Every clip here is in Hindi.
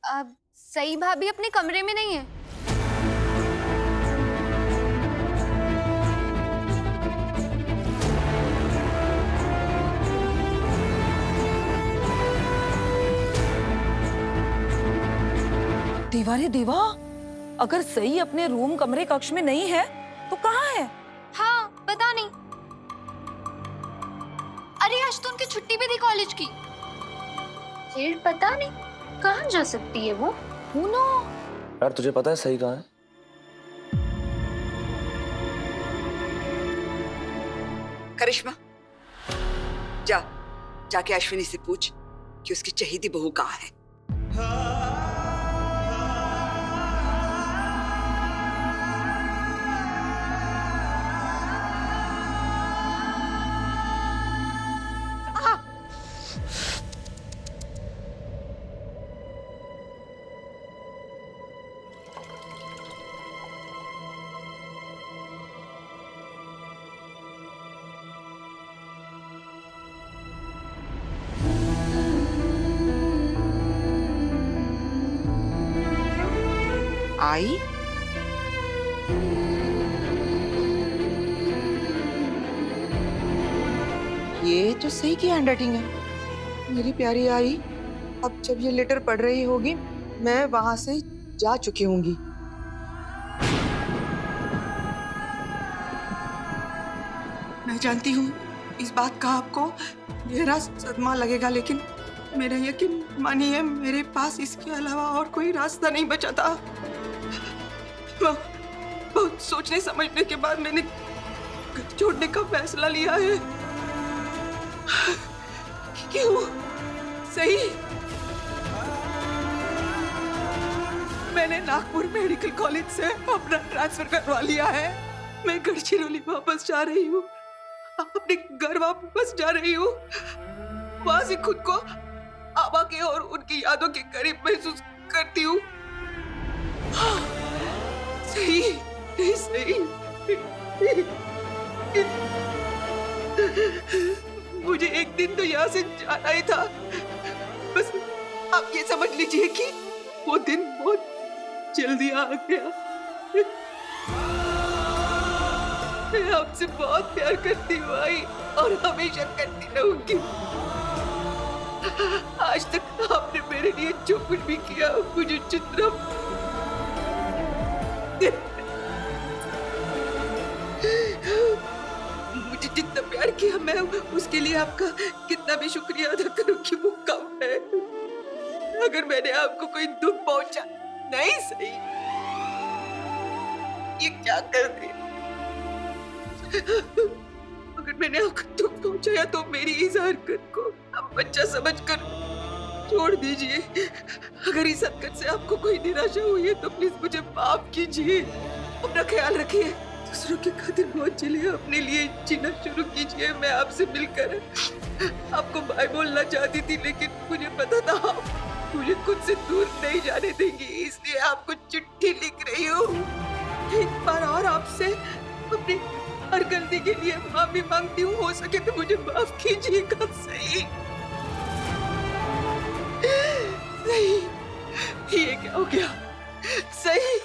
अब सई भाभी अपने कमरे में नहीं है। देवा रे देवा, अगर सही अपने रूम कमरे कक्ष में नहीं है तो कहाँ है? हाँ, पता नहीं। अरे आज तो उनकी छुट्टी भी थी कॉलेज की। फिर पता नहीं कहाँ जा सकती है वो। पूनो, यार तुझे पता है सही कहाँ है? करिश्मा, जा जाके अश्विनी से पूछ कि उसकी चहेती बहू कहाँ है। आई? ये तो सही की हैंडराइटिंग है। मेरी प्यारी आई, अब जब ये लेटर पढ़ रही होगी मैं वहां से जा चुकी होंगी। मैं जानती हूँ इस बात का आपको गहरा सदमा लगेगा, लेकिन मेरा यकीन मानिए मेरे पास इसके अलावा और कोई रास्ता नहीं बचा था। बहुत सोचने समझने के बाद मैंने घर छोड़ने का फैसला लिया है। क्यों? सही, मैंने नागपुर मेडिकल कॉलेज से अपना ट्रांसफर करवा लिया है। मैं गढ़चिरौली वापस जा रही हूँ, अपने घर वापस जा रही हूँ। वहां से खुद को आबा के और उनकी यादों के करीब महसूस करती हूँ। सही, सही। मुझे एक दिन तो यहाँ से जाना ही था। बस आप ये समझ लीजिए कि वो दिन बहुत जल्दी आ गया। मैं आपसे बहुत प्यार करती हूँ आई, और हमेशा करती रहूंगी। आज तक आपने मेरे लिए जो कुछ भी किया मुझे जितना मुझे जितना प्यार किया मैं उसके लिए आपका कितना भी शुक्रिया अदा करूंगी वो कम है। अगर मैंने आपको कोई दुख पहुंचा, नहीं सही, ये क्या कर दी? अगर मैंने आपको दुख पहुंचाया तो मेरी इस हरकत को आप बच्चा समझकर छोड़ दीजिए। अगर इस हरकत से आपको कोई निराशा हुई है तो प्लीज मुझे माफ कीजिए। अपना ख्याल रखिए, दूसरों की खातिर मत चलिए, अपने लिए जीना शुरू कीजिए। मैं आपसे मिलकर आपको बाय बोलना चाहती थी, लेकिन मुझे पता था आप मुझे खुद से दूर नहीं जाने देंगी, इसलिए आपको चिट्ठी लिख रही हूँ। एक बार और आपसे अपनी हर गलती के लिए माफी मांगती हूँ। हो सके तो मुझे माफ कीजिएगा। सही, सही, ये क्या हो गया? सही,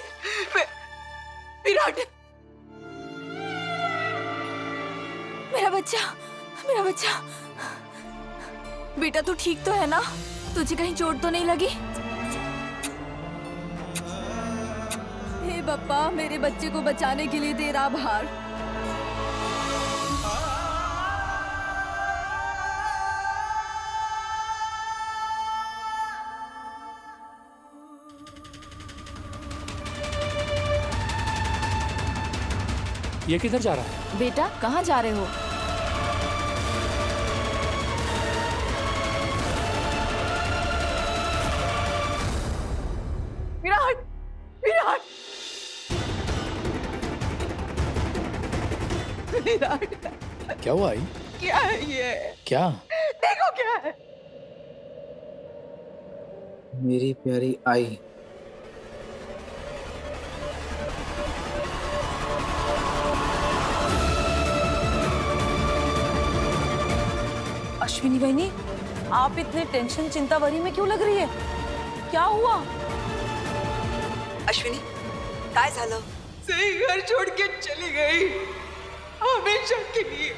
विराट, मेरा बच्चा, मेरा बच्चा। बेटा तू ठीक तो है ना? तुझे कहीं चोट तो नहीं लगी? हे बप्पा, मेरे बच्चे को बचाने के लिए तेरा आभार। ये किधर जा रहा है? बेटा कहाँ जा रहे हो? विराट, विराट, विराट, क्या हुआ आई? क्या है ये? क्या? देखो क्या है। मेरी प्यारी आई, अश्विनी बहनी, आप इतने टेंशन चिंता वरी में क्यों लग रही है? क्या हुआ? अश्विनी काय झालं? सही घर छोड़ के चली गई हमेशा के लिए।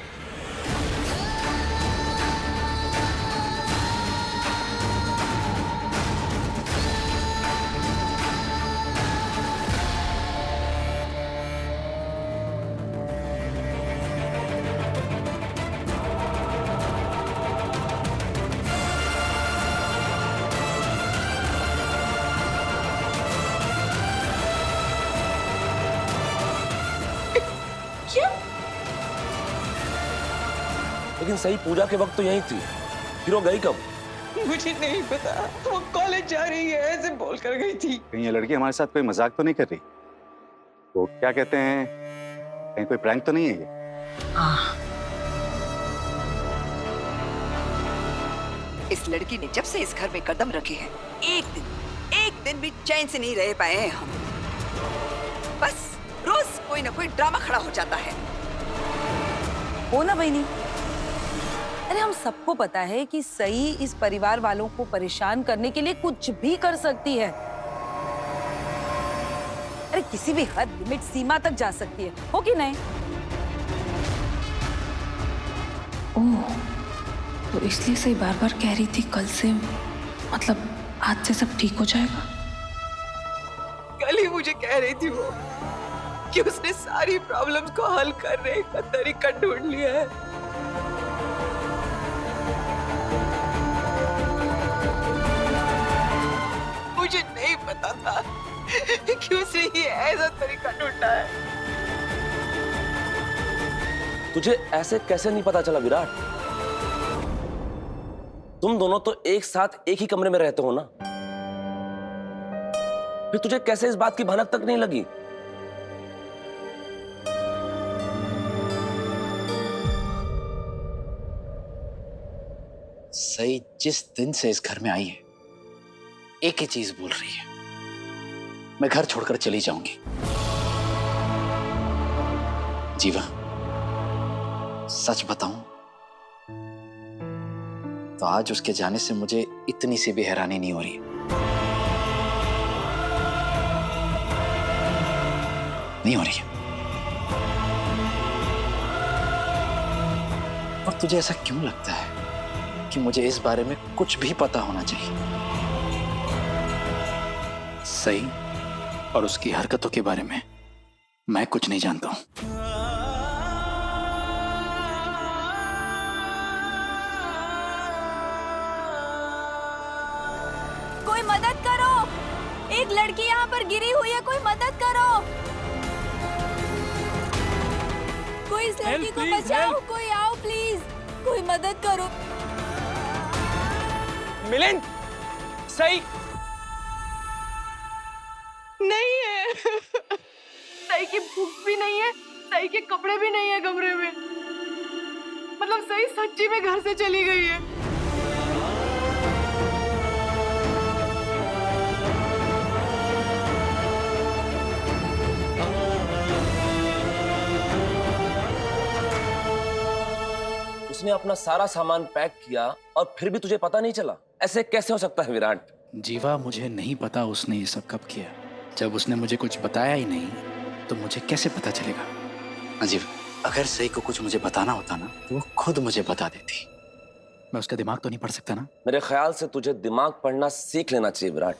लेकिन सही पूजा के वक्त तो यहीं थी, फिर वो गई कब? मुझे नहीं पता, वो कॉलेज जा रही है ऐसे बोल कर गई थी। कहीं ये लड़की हमारे साथ कोई मजाक तो नहीं कर रही? वो क्या कहते हैं, कहीं कोई प्रैंक तो नहीं है ये? इस लड़की ने जब से इस घर में कदम रखे हैं, एक दिन भी चैन से नहीं रह पाए हैं हम। बस रोज कोई ना कोई ड्रामा खड़ा हो जाता है। हो ना बहनी, अरे हम सबको पता है कि सई इस परिवार वालों को परेशान करने के लिए कुछ भी कर सकती है। अरे किसी भी हद, लिमिट, सीमा तक जा सकती है, हो कि नहीं? ओह, तो इसलिए सही बार बार कह रही थी कल से, मतलब आज से सब ठीक हो जाएगा। कल ही मुझे कह रही थी वो कि उसने सारी प्रॉब्लम्स को हल करने का तरीका ढूंढ लिया है। मुझे नहीं पता था कि उसने ये ऐसा तरीका ढूंढा है। तुझे ऐसे कैसे नहीं पता चला विराट? तुम दोनों तो एक साथ एक ही कमरे में रहते हो ना, फिर तुझे कैसे इस बात की भनक तक नहीं लगी? सही जिस दिन से इस घर में आई है, एक ही चीज बोल रही है, मैं घर छोड़कर चली जाऊंगी। जीवा, सच बताऊं तो आज उसके जाने से मुझे इतनी सी भी हैरानी नहीं हो रही। नहीं हो रही है। और तुझे ऐसा क्यों लगता है कि मुझे इस बारे में कुछ भी पता होना चाहिए? सही और उसकी हरकतों के बारे में मैं कुछ नहीं जानता हूं। कोई मदद करो, एक लड़की यहाँ पर गिरी हुई है, कोई मदद करो, कोई इस लड़की को बचाओ, कोई आओ प्लीज, कोई मदद करो। मिलिंद, सही नहीं है। सही की भूख भी नहीं है, सही के कपड़े भी नहीं है कमरे में। मतलब सही सच्ची में घर से चली गई है। उसने अपना सारा सामान पैक किया और फिर भी तुझे पता नहीं चला? ऐसे कैसे हो सकता है विराट? जीवा, मुझे नहीं पता उसने ये सब कब किया। जब उसने मुझे कुछ बताया ही नहीं तो मुझे कैसे पता चलेगा? अजीब, अगर सही को कुछ मुझे बताना होता ना तो वो खुद मुझे बता देती। मैं उसका दिमाग तो नहीं पढ़ सकता ना? मेरे ख्याल से तुझे दिमाग पढ़ना सीख लेना चाहिए विराट,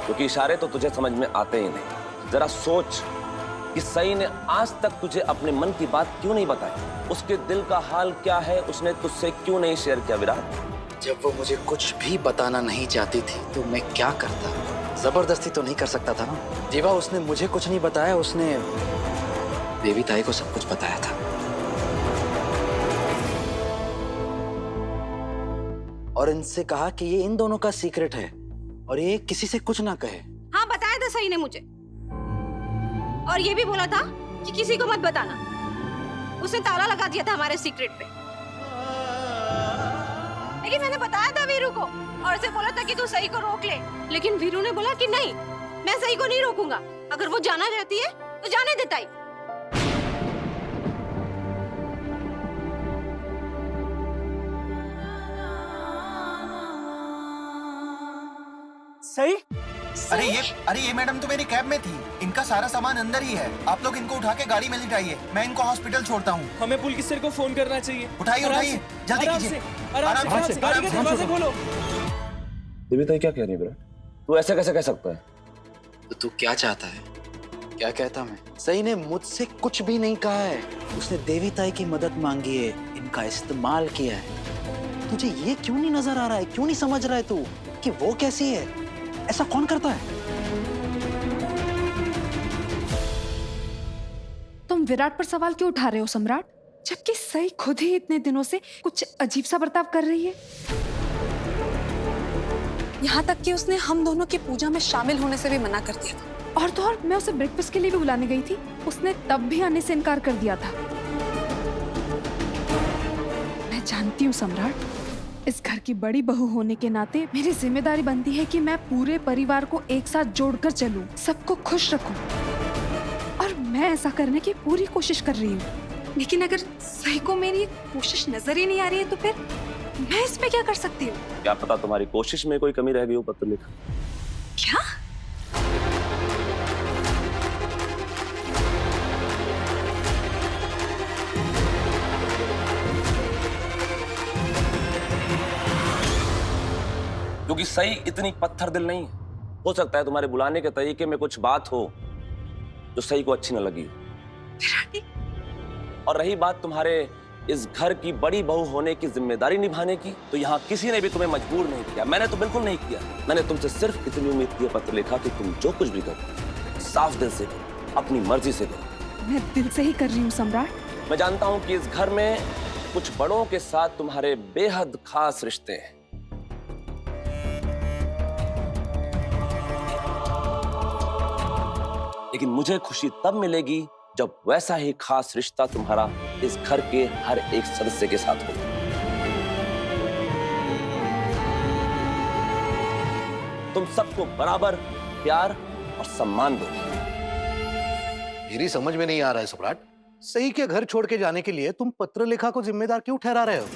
क्योंकि इशारे तो तुझे समझ में आते ही नहीं। जरा सोच कि सई ने आज तक तुझे अपने मन की बात क्यों नहीं बताई? उसके दिल का हाल क्या है, उसने तुझसे क्यों नहीं शेयर किया विराट? जब वो मुझे कुछ भी बताना नहीं चाहती थी तो मैं क्या करता? जबरदस्ती तो नहीं कर सकता था ना। जीवा, उसने मुझे कुछ नहीं बताया, उसने बेबी ताई को सब कुछ बताया था। और इनसे कहा कि ये इन दोनों का सीक्रेट है और ये किसी से कुछ ना कहे। हाँ, बताया था सही ने मुझे, और ये भी बोला था कि किसी को मत बताना। उसने ताला लगा दिया था हमारे सीक्रेट पे। लेकिन मैंने बताया था वीरू को और उसे बोला था कि तू सही को रोक ले, लेकिन वीरू ने बोला कि नहीं, मैं सही को नहीं रोकूंगा। अगर वो जाना चाहती है तो जाने देता ही। सही? अरे ये मैडम तो मेरी कैब में थी। इनका सारा सामान अंदर ही है। आप लोग इनको उठा के गाड़ी में लिटाइए, मैं इनको हॉस्पिटल छोड़ता हूँ। हमें पुलिस सर को फोन करना चाहिए। उठाइए जल्दी कीजिए। आराम से गाड़ी का दरवाजा खोलो। देविता क्या कह रही है विराट? तू ऐसे कैसे कह सकता है? तो तू क्या चाहता है? क्या कहता मैं? सही ने मुझसे कुछ भी नहीं कहा है। उसने देविताई की मदद मांगी है, इनका इस्तेमाल किया है। तुझे ये क्यों नहीं नजर आ रहा है? क्यों नहीं समझ रहा है तू कि वो कैसी है? ऐसा कौन करता है? तुम विराट पर सवाल क्यों उठा रहे हो सम्राट, जबकि सही खुद ही इतने दिनों से कुछ अजीब सा बर्ताव कर रही है। यहाँ तक कि उसने हम दोनों की पूजा में शामिल होने से भी मना कर दिया था। और तो और मैं उसे ब्रेकफास्ट के लिए भी बुलाने गई थी, उसने तब भी आने से इनकार कर दिया था। मैं जानती हूँ सम्राट, इस घर की बड़ी बहू होने के नाते मेरी जिम्मेदारी बनती है कि मैं पूरे परिवार को एक साथ जोड़कर चलूं, सबको खुश रखूं। और मैं ऐसा करने की पूरी कोशिश कर रही हूँ। लेकिन अगर सही को मेरी कोशिश नजर ही नहीं आ रही है तो फिर मैं इसमें क्या कर सकती हूँ? क्या पता तुम्हारी कोशिश में कोई कमी रह गई हो पत्रलेखा। क्या? क्योंकि सही इतनी पत्थर दिल नहीं है। हो सकता है तुम्हारे बुलाने के तरीके में कुछ बात हो जो सही को अच्छी न लगी हो। और रही बात तुम्हारे इस घर की बड़ी बहू होने की जिम्मेदारी निभाने की, तो यहाँ किसी ने भी तुम्हें मजबूर नहीं किया। मैंने तो बिल्कुल नहीं किया। मैंने तुमसे सिर्फ इतनी उम्मीद की है पत्रलेखा कि तुम जो कुछ भी करो साफ दिल से करो, अपनी मर्जी से करो। मैं दिल से ही कर रही हूँ सम्राट। मैं जानता हूँ कि इस घर में कुछ बड़ों के साथ तुम्हारे बेहद खास रिश्ते हैं। लेकिन मुझे खुशी तब मिलेगी जब वैसा ही खास रिश्ता तुम्हारा इस घर के हर एक सदस्य के साथ होगा। तुम सबको बराबर प्यार और सम्मान दो। मेरी समझ में नहीं आ रहा है सम्राट, सही के घर छोड़ के जाने के लिए तुम पत्रलेखा को जिम्मेदार क्यों ठहरा रहे हो?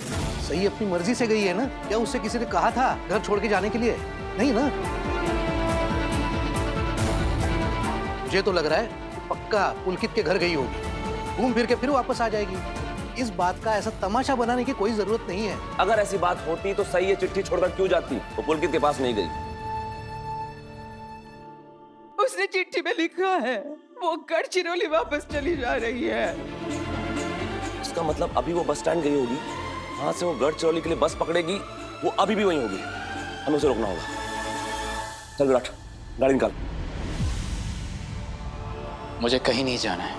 सही अपनी मर्जी से गई है ना? क्या उससे किसी ने कहा था घर छोड़ के जाने के लिए? नहीं ना? मुझे तो लग रहा है पक्का पुलकित के घर गई होगी, घूम फिर के फिर वापस आ जाएगी। इस बात का ऐसा तमाशा बनाने की कोई जरूरत नहीं है। अगर ऐसी बात होती तो सही ये चिट्ठी छोड़कर क्यों जाती? वो पुलकित के पास नहीं गई। उसने चिट्ठी में लिखा है वो गढ़चिरौली वापस चली जा रही है। इसका मतलब अभी वो बस स्टैंड गई होगी, वहां से वो गढ़चिरौली के लिए बस पकड़ेगी, वो अभी भी वहीं होगी। हमें उसे रोकना होगा। चल विराट, गाड़ी निकाल। मुझे कहीं नहीं जाना है।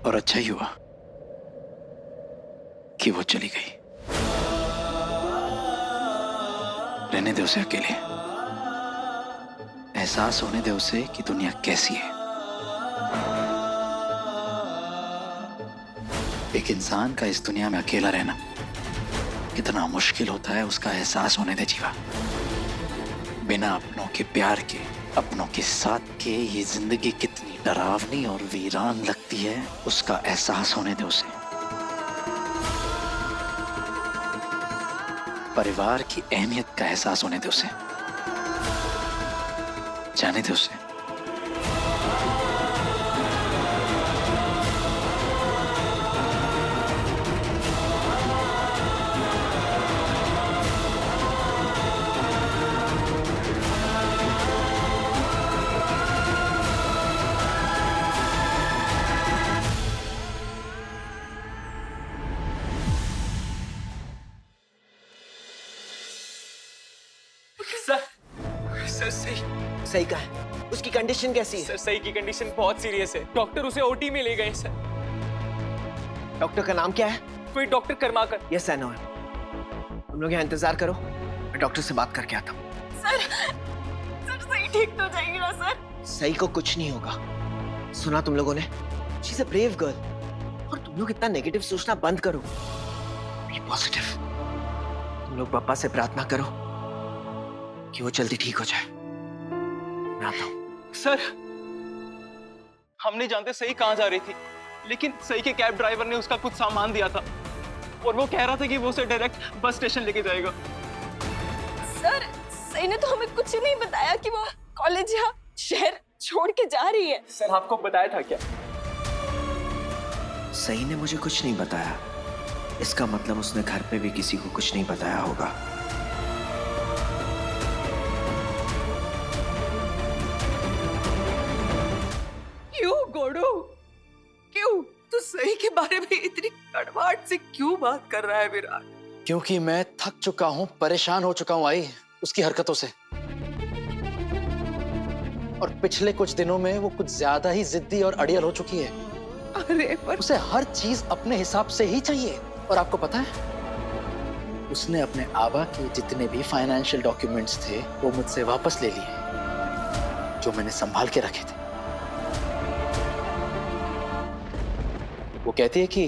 और अच्छा ही हुआ कि वो चली गई। रहने दे उसे अकेले, एहसास होने दे उसे कि दुनिया कैसी है। एक इंसान का इस दुनिया में अकेला रहना कितना मुश्किल होता है, उसका एहसास होने दे जीवा। बिना अपनों के प्यार के, अपनों के साथ के ये जिंदगी कितनी डरावनी और वीरान लगती है, उसका एहसास होने दे उसे। परिवार की अहमियत का एहसास होने दे उसे, जाने दे उसे। सर सही कहा है। उसकी कंडीशन कैसी है? सर सही की कंडीशन बहुत सीरियस है। डॉक्टर उसे ओटी में ले गए सर। डॉक्टर का नाम क्या है? कोई doctor Karmakar. Yes I know. तुम लोग यहाँ इंतजार करो, मैं डॉक्टर से बात करके आता हूँ। सर सही ठीक तो जाएगी ना सर? सही को कुछ नहीं होगा। सुना तुम लोगों ने? She is a brave girl. और तुम लोग इतना नेगेटिव सोचना बंद करो, बी पॉजिटिव। तुम लोग पापा से प्रार्थना करो कि वो जल्दी ठीक हो जाए। मैं आता हूँ। सर, हम नहीं जानते सही कहाँ जा रही थी, लेकिन सही के कैब ड्राइवर ने उसका कुछ सामान दिया था और वो कह रहा था कि वो उसे डायरेक्ट बस स्टेशन लेके जाएगा। सर, सही ने तो हमें कुछ नहीं बताया कि वो कॉलेज या शहर छोड़ के जा रही है। सर, आपको बताया था क्या? सही ने मुझे कुछ नहीं बताया, इसका मतलब उसने घर पे भी किसी को कुछ नहीं बताया होगा। क्यों गोडू, क्यों तू सही के बारे में इतनी कड़वाहट से क्यों बात कर रहा है विराट? क्योंकि मैं थक चुका हूँ, परेशान हो चुका हूँ आई उसकी हरकतों से। और पिछले कुछ दिनों में वो कुछ ज्यादा ही जिद्दी और अड़ियल हो चुकी है। अरे पर उसे हर चीज अपने हिसाब से ही चाहिए। और आपको पता है, उसने अपने आबा के जितने भी फाइनेंशियल डॉक्यूमेंट्स थे वो मुझसे वापस ले लिए, जो मैंने संभाल के रखे थे। वो कहती है कि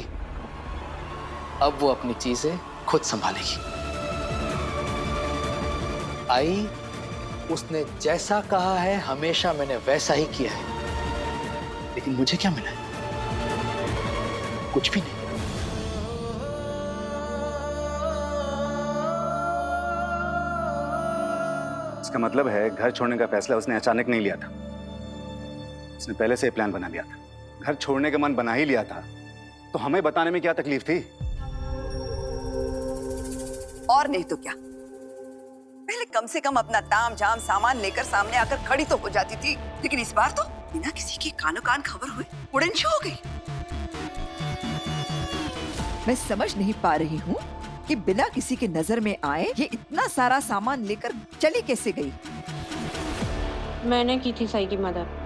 अब वो अपनी चीजें खुद संभालेगी। आई, उसने जैसा कहा है हमेशा मैंने वैसा ही किया है, लेकिन मुझे क्या मिला है? कुछ भी नहीं। इसका मतलब है घर छोड़ने का फैसला उसने अचानक नहीं लिया था, उसने पहले से प्लान बना लिया था। घर छोड़ने का मन बना ही लिया था तो हमें बताने में क्या तकलीफ थी? और नहीं तो क्या, पहले कम से कम अपना ताम झाम सामान लेकर सामने आकर खड़ी तो हो जाती थी, लेकिन इस बार तो बिना किसी के कानो कान खबर हुए उड़न छू हो गई। मैं समझ नहीं पा रही हूँ कि बिना किसी के नजर में आए ये इतना सारा सामान लेकर चली कैसे गई? मैंने की थी सही की मदद।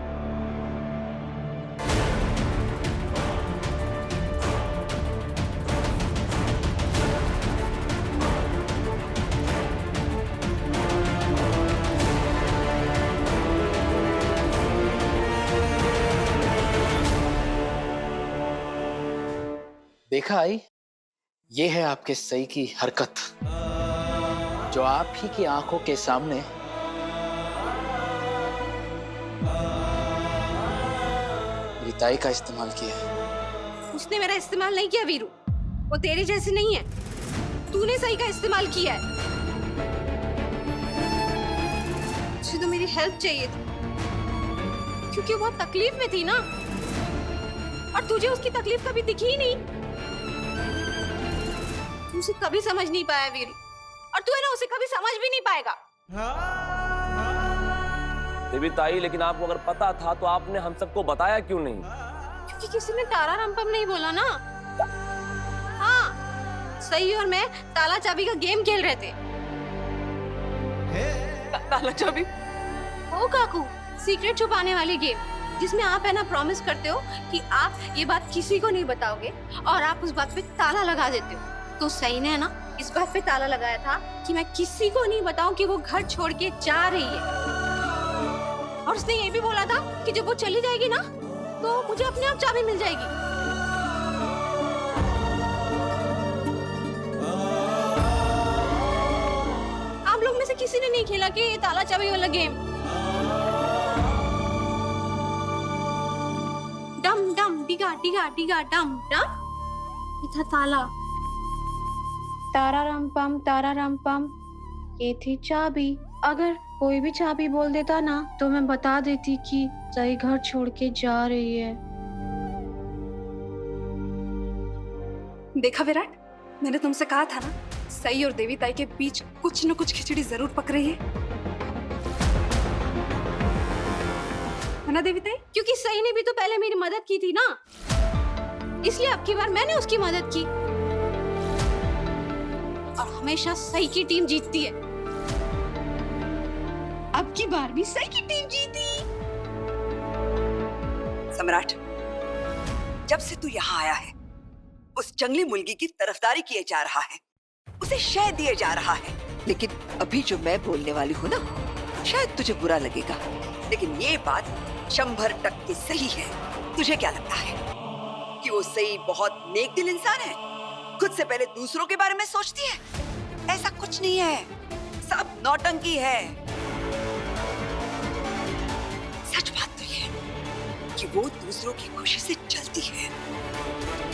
देखा आई, ये है आपके सही की हरकत, जो आप ही की आंखों के सामने रिताई का इस्तेमाल किया है। उसने मेरा इस्तेमाल नहीं किया वीरू, वो तेरे जैसे नहीं है। तूने सही का इस्तेमाल किया है। तुझे तो मेरी हेल्प चाहिए थी, क्योंकि वो तकलीफ में थी ना, और तुझे उसकी तकलीफ कभी दिखी ही नहीं। तू उसे कभी समझ नहीं पाया वीरू, और तू है ना उसे कभी समझ भी नहीं पाएगा। देवी ताई, लेकिन आपको अगर पता था तो आपने हम सबको बताया क्यों नहीं? क्योंकि किसी ने तारा रंपम नहीं बोला ना। हाँ, सही और मैं ताला चाबी का गेम खेल रहे थे। ताला चाबी? ओ काकू, सीक्रेट छुपाने वाली गेम, जिसमें आप है ना प्रॉमिस करते हो कि आप ये बात किसी को नहीं बताओगे और आप उस बात पे ताला लगा देते हो। तो सही ने है ना इस बात पे ताला लगाया था कि मैं किसी को नहीं बताऊं कि वो घर छोड़ के जा रही है। और उसने ये भी बोला था कि जब वो चली जाएगी ना तो मुझे अपने आप चाबी मिल जाएगी। आप लोग में से किसी ने नहीं खेला कि ये ताला चाबी वाला गेम? डम डम डिगा डिगा डिगा डम डम, ये था ताला। तारा रम पम, ये थी चाबी। अगर कोई भी चाबी बोल देता ना तो मैं बता देती कि सही घर छोड़ के जा रही है। देखा विराट, मैंने तुमसे कहा था ना, सई और देवी ताई के बीच कुछ न कुछ खिचड़ी जरूर पक रही है ना देवी ताई? क्योंकि सई ने भी तो पहले मेरी मदद की थी ना, इसलिए अब की बार मैंने उसकी मदद की। और हमेशा सही की टीम जीतती है। अब की बार भी सही की टीम जीती। सम्राट, जब से तू यहाँ आया है उस जंगली मुर्गी की तरफदारी किए जा रहा है, उसे शह दिए जा रहा है। लेकिन अभी जो मैं बोलने वाली हूँ ना, शायद तुझे बुरा लगेगा, लेकिन ये बात 100% सही है। तुझे क्या लगता है कि वो सही बहुत नेक दिल इंसान है, खुद से पहले दूसरों के बारे में सोचती है? ऐसा कुछ नहीं है, सब नौटंकी है। सच बात तो ये है कि वो दूसरों की खुशी से जलती है।